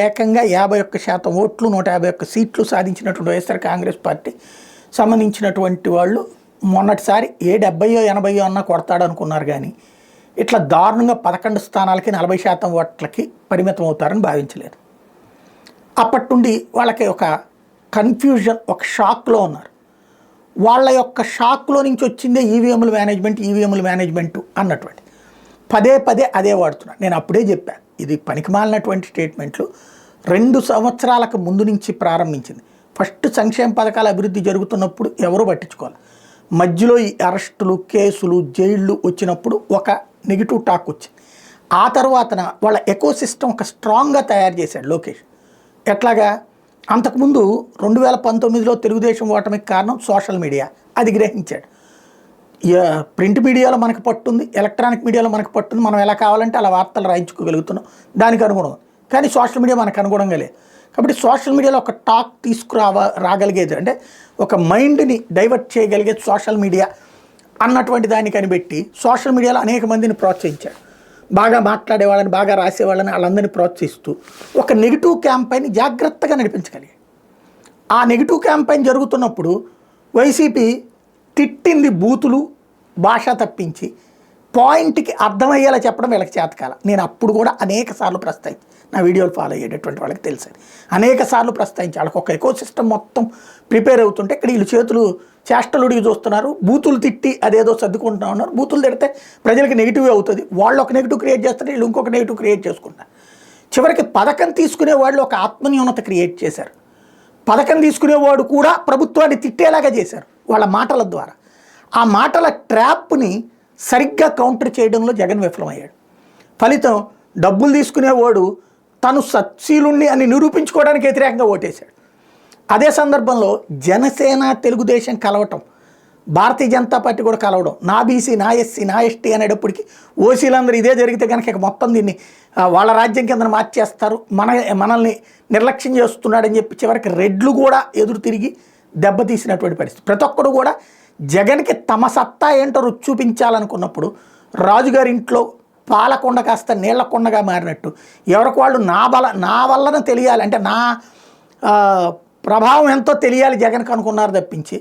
ఏకంగా 51% ఓట్లు 151 సీట్లు సాధించినటువంటి వైఎస్ఆర్ కాంగ్రెస్ పార్టీ సంబంధించినటువంటి వాళ్ళు మొన్నటిసారి 70 80 అన్నా కొడతాడు అనుకున్నారు. కానీ ఇట్లా దారుణంగా 11 స్థానాలకి 40% ఓట్లకి పరిమితం అవుతారని భావించలేదు. అప్పటి నుండి వాళ్ళకి ఒక కన్ఫ్యూజన్, ఒక షాక్లో ఉన్నారు. వాళ్ళ యొక్క షాక్లో నుంచి వచ్చిందే ఈవీఎంల మేనేజ్మెంట్ అన్నటువంటి పదే పదే అదే వాడుతున్నారు. నేను అప్పుడే చెప్పాను, ఇది పనికిమాలినటువంటి స్టేట్మెంట్లు. 2 సంవత్సరాలకు ముందు నుంచి ప్రారంభించింది. ఫస్ట్ సంక్షేమ పథకాల అభివృద్ధి జరుగుతున్నప్పుడు ఎవరూ పట్టించుకోవాలి. మధ్యలో ఈ అరెస్టులు, కేసులు, జైళ్ళు వచ్చినప్పుడు ఒక నెగిటివ్ టాక్ వచ్చింది. ఆ తర్వాతన వాళ్ళ ఎకోసిస్టమ్ ఒక స్ట్రాంగ్గా తయారు చేశాడు లోకేష్. ఎట్లాగా? అంతకుముందు 2019లో తెలుగుదేశం ఓటమికి కారణం సోషల్ మీడియా, అది గ్రహించాడు. ప్రింట్ మీడియాలో మనకు పట్టుంది, ఎలక్ట్రానిక్ మీడియాలో మనకు పట్టుంది, మనం ఎలా కావాలంటే అలా వార్తలు రాయించుకోగలుగుతున్నాం, దానికి అనుగుణం. కానీ సోషల్ మీడియా మనకు అనుగుణంగా లేదు. కాబట్టి సోషల్ మీడియాలో ఒక టాక్ రాగలిగేది, అంటే ఒక మైండ్ని డైవర్ట్ చేయగలిగేది సోషల్ మీడియా అన్నటువంటి దాన్ని కనిపెట్టి సోషల్ మీడియాలో అనేక మందిని ప్రోత్సహించాడు. బాగా మాట్లాడేవాళ్ళని, బాగా రాసేవాళ్ళని, వాళ్ళందరినీ ప్రోత్సహిస్తూ ఒక నెగిటివ్ క్యాంపెయిన్ జాగ్రత్తగా నడిపించగలిగాడు. ఆ నెగిటివ్ క్యాంపెయిన్ జరుగుతున్నప్పుడు వైసీపీ తిట్టింది బూతులు, భాష తప్పించి పాయింట్కి అర్థమయ్యేలా చెప్పడం వీళ్ళకి చేతకాల. నేను అప్పుడు కూడా అనేక సార్లు ప్రస్తావించి, నా వీడియోలు ఫాలో అయ్యేటటువంటి వాళ్ళకి తెలుసు, అనేక సార్లు ప్రస్తావించి వాళ్ళకి ఒక ఎకోసిస్టమ్ మొత్తం ప్రిపేర్ అవుతుంటే ఇక్కడ వీళ్ళు చేతులు చేష్టలుడికి చూస్తున్నారు. బూతులు తిట్టి అదేదో సర్దుకుంటా ఉన్నారు. బూతులు తిడితే ప్రజలకి నెగిటివ్ అవుతుంది, వాళ్ళు ఒక నెగిటివ్ క్రియేట్ చేస్తారు, వీళ్ళు ఇంకొక నెగిటివ్ క్రియేట్ చేసుకుంటారు. చివరికి పథకం తీసుకునే వాళ్ళు ఒక ఆత్మన్యూనత క్రియేట్ చేశారు. పథకం తీసుకునేవాడు కూడా ప్రభుత్వాన్ని తిట్టేలాగా చేశారు వాళ్ళ మాటల ద్వారా. ఆ మాటల ట్రాప్ని సరిగ్గా కౌంటర్ చేయడంలో జగన్ విఫలమయ్యాడు. ఫలితం డబ్బులు తీసుకునేవాడు తను సత్శీలుణ్ణి అని నిరూపించుకోవడానికి వ్యతిరేకంగా ఓటేశాడు. అదే సందర్భంలో జనసేన, తెలుగుదేశం కలవటం, భారతీయ జనతా పార్టీ కూడా కలవడం, నా బీసీ, నా ఎస్సీ, నా ఎస్టీ అనేటప్పటికి ఓసీలందరూ ఇదే జరిగితే కనుక ఇక మొత్తం దీన్ని వాళ్ళ రాజ్యం కింద మార్చేస్తారు, మనల్ని నిర్లక్ష్యం చేస్తున్నాడని చెప్పి చివరికి రెడ్లు కూడా ఎదురు తిరిగి దెబ్బతీసినటువంటి పరిస్థితి. ప్రతి ఒక్కరు కూడా జగన్కి తమ సత్తా ఏంటో రుచి చూపించాలనుకున్నప్పుడు రాజుగారి ఇంట్లో పాలకొండ కాస్త నీళ్లకొండగా మారినట్టు ఎవరికి వాళ్ళు నా వలన తెలియాలి, అంటే నా ప్రభావం ఎంతో తెలియాలి జగన్కి అనుకున్నారు తప్పించి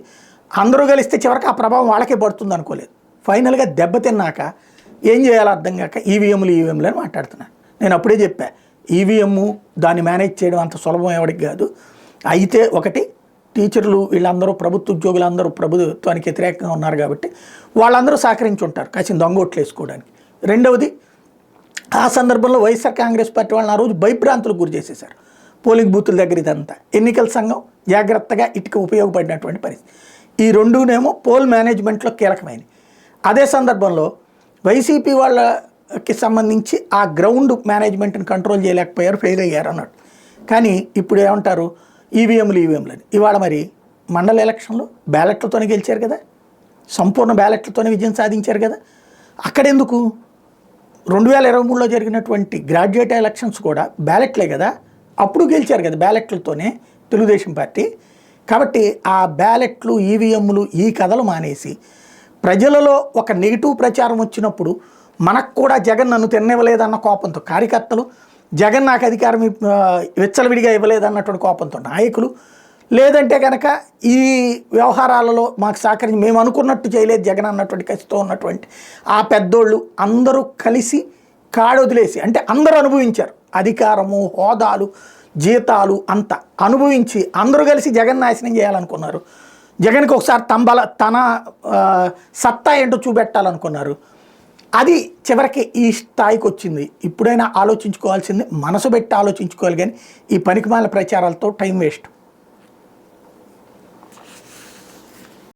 అందరూ కలిస్తే చివరికి ఆ ప్రభావం వాళ్ళకే పడుతుంది అనుకోలేదు. ఫైనల్గా దెబ్బతిన్నాక ఏం చేయాలో అర్థం కాక ఈవీఎంలు అని మాట్లాడుతున్నాను. నేను అప్పుడే చెప్పా, ఈవీఎం దాన్ని మేనేజ్ చేయడం అంత సులభం ఎవరికి కాదు. అయితే ఒకటి, టీచర్లు వీళ్ళందరూ ప్రభుత్వ ఉద్యోగులందరూ ప్రభుత్వానికి వ్యతిరేకంగా ఉన్నారు కాబట్టి వాళ్ళందరూ సహకరించి ఉంటారు కాసిన దొంగోట్లు వేసుకోవడానికి. రెండవది, ఆ సందర్భంలో వైఎస్ఆర్ కాంగ్రెస్ పార్టీ వాళ్ళని ఆ రోజు భయభ్రాంతులకు గురి చేసేశారు. పోలింగ్ బూతుల దగ్గర ఇదంతా ఎన్నికల సంఘం జాగ్రత్తగా ఇటుక ఉపయోగపడినటువంటి పరిస్థితి. ఈ రెండునేమో పోల్ మేనేజ్మెంట్లో కీలకమైనవి. అదే సందర్భంలో వైసీపీ వాళ్ళకి సంబంధించి ఆ గ్రౌండ్ మేనేజ్మెంట్ని కంట్రోల్ చేయలేకపోయారు, ఫెయిల్ అయ్యారు అన్నట్టు. కానీ ఇప్పుడు ఏమంటారు, ఈవీఎంలు అని. ఇవాళ మరి మండల ఎలక్షన్లో బ్యాలెట్లతోనే గెలిచారు కదా, సంపూర్ణ బ్యాలెట్లతోనే విజయం సాధించారు కదా. అక్కడెందుకు 2023లో జరిగినటువంటి గ్రాడ్యుయేట్ ఎలక్షన్స్ కూడా బ్యాలెట్లే కదా, అప్పుడు గెలిచారు కదా బ్యాలెట్లతోనే తెలుగుదేశం పార్టీ. కాబట్టి ఆ బ్యాలెట్లు, ఈవీఎంలు ఈ కథలు మానేసి ప్రజలలో ఒక నెగిటివ్ ప్రచారం వచ్చినప్పుడు మనకు కూడా జగన్ నన్ను తిన్నవ్వలేదన్న కోపంతో కార్యకర్తలు, జగన్ నాకు అధికారం విచ్చలవిడిగా ఇవ్వలేదన్నటువంటి కోపంతో నాయకులు, లేదంటే కనుక ఈ వ్యవహారాలలో మాకు సహకరించి మేము అనుకున్నట్టు చేయలేదు జగన్ అన్నటువంటి కసితో ఉన్నటువంటి ఆ పెద్దోళ్ళు అందరూ కలిసి కాడొదిలేసి, అంటే అందరూ అనుభవించారు అధికారము, హోదాలు, జీతాలు అంతా అనుభవించి అందరూ కలిసి జగన్ నాశనం చేయాలనుకున్నారు. జగన్కి ఒకసారి తన సత్తా ఏంటో చూపెట్టాలనుకున్నారు. అది చివరికి ఈ స్థాయికి వచ్చింది. ఇప్పుడైనా ఆలోచించుకోవాల్సింది మనసు పెట్టి ఆలోచించుకోవాలి, కానీ ఈ పనికిమాలిన ప్రచారాలతో టైం వేస్ట్.